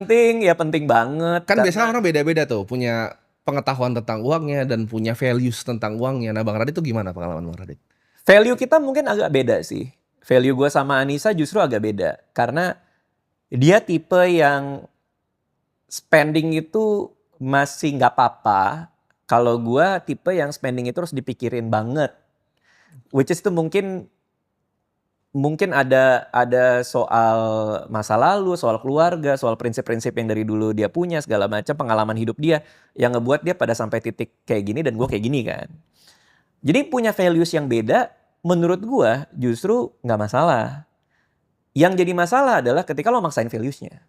Penting, ya penting banget Kan biasanya karena orang beda-beda tuh, punya pengetahuan tentang uangnya dan punya values tentang uangnya. Nah, Bang Radit tuh gimana pengalaman Bang Radit? value kita mungkin agak beda sih. Value gue sama Anissa justru agak beda. Karena dia tipe yang spending itu masih nggak apa-apa. Kalau gue tipe yang spending itu harus dipikirin banget. Which is itu mungkin ada soal masa lalu, soal keluarga, soal prinsip-prinsip yang dari dulu dia punya, segala macam pengalaman hidup dia yang ngebuat dia pada sampai titik kayak gini dan gue kayak gini kan. Jadi punya values yang beda, menurut gue justru nggak masalah. Yang jadi masalah adalah ketika lo maksain valuesnya.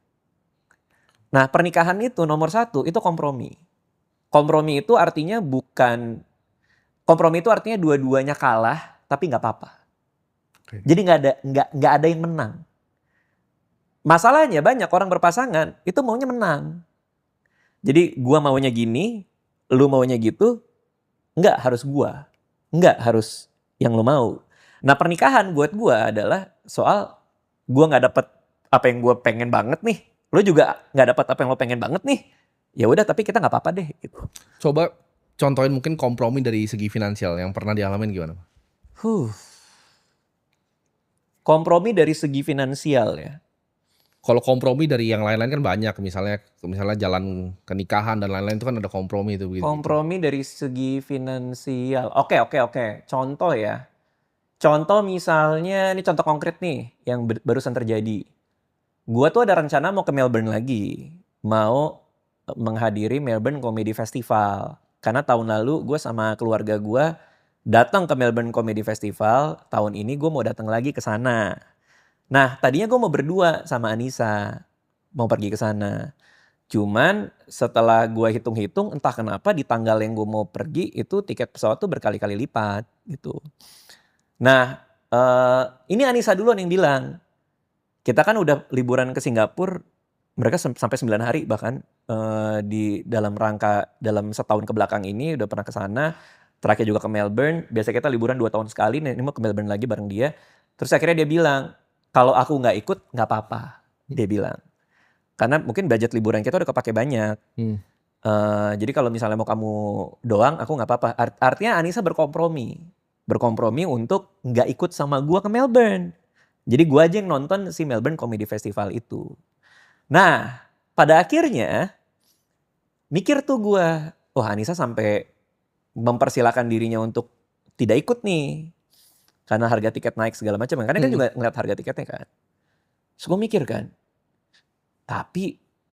Nah pernikahan itu nomor satu itu kompromi. Kompromi itu artinya kompromi itu artinya dua-duanya kalah tapi nggak apa-apa. Oke. Jadi nggak ada yang menang. Masalahnya banyak orang berpasangan itu maunya menang. Jadi gua maunya gini, lu maunya gitu, nggak harus gua. Nggak harus yang lu mau. Nah pernikahan buat gua adalah soal gua nggak dapet apa yang gua pengen banget nih. Lu juga nggak dapet apa yang lo pengen banget nih. Ya udah tapi kita nggak apa-apa deh gitu. Coba contohin mungkin kompromi dari segi finansial yang pernah dialamin gimana? Huh. Kompromi dari segi finansial ya. Kalau kompromi dari yang lain-lain kan banyak, misalnya jalan ke nikahan dan lain-lain itu kan ada kompromi itu gitu. Kompromi dari segi finansial. Oke, oke, oke. Contoh ya. Contoh misalnya, ini contoh konkret nih yang barusan terjadi. Gua tuh ada rencana mau ke Melbourne lagi. Mau menghadiri Melbourne Comedy Festival. Karena tahun lalu gue sama keluarga gue datang ke Melbourne Comedy Festival. Tahun ini gue mau datang lagi ke sana. Nah, tadinya gue mau berdua sama Anissa. Mau pergi ke sana. Cuman setelah gue hitung-hitung entah kenapa di tanggal yang gue mau pergi itu tiket pesawat tuh berkali-kali lipat gitu. Nah ini Anissa duluan yang bilang, kita kan udah liburan ke Singapura, mereka sampai 9 hari bahkan di dalam setahun ke belakang ini udah pernah ke sana. Terakhir juga ke Melbourne, biasa kita liburan 2 tahun sekali, ini mau ke Melbourne lagi bareng dia. Terus akhirnya dia bilang, kalau aku nggak ikut nggak apa-apa, dia bilang. Karena mungkin budget liburan kita udah kepake banyak. Jadi kalau misalnya mau kamu doang, aku nggak apa-apa. Artinya Anissa berkompromi untuk nggak ikut sama gua ke Melbourne. Jadi gua aja yang nonton si Melbourne Comedy Festival itu. Nah, pada akhirnya mikir tuh gua, wah Anissa sampai mempersilahkan dirinya untuk tidak ikut nih, karena harga tiket naik segala macam. Karena kan Mhm. juga ngeliat harga tiketnya kan. Terus gua mikir kan, tapi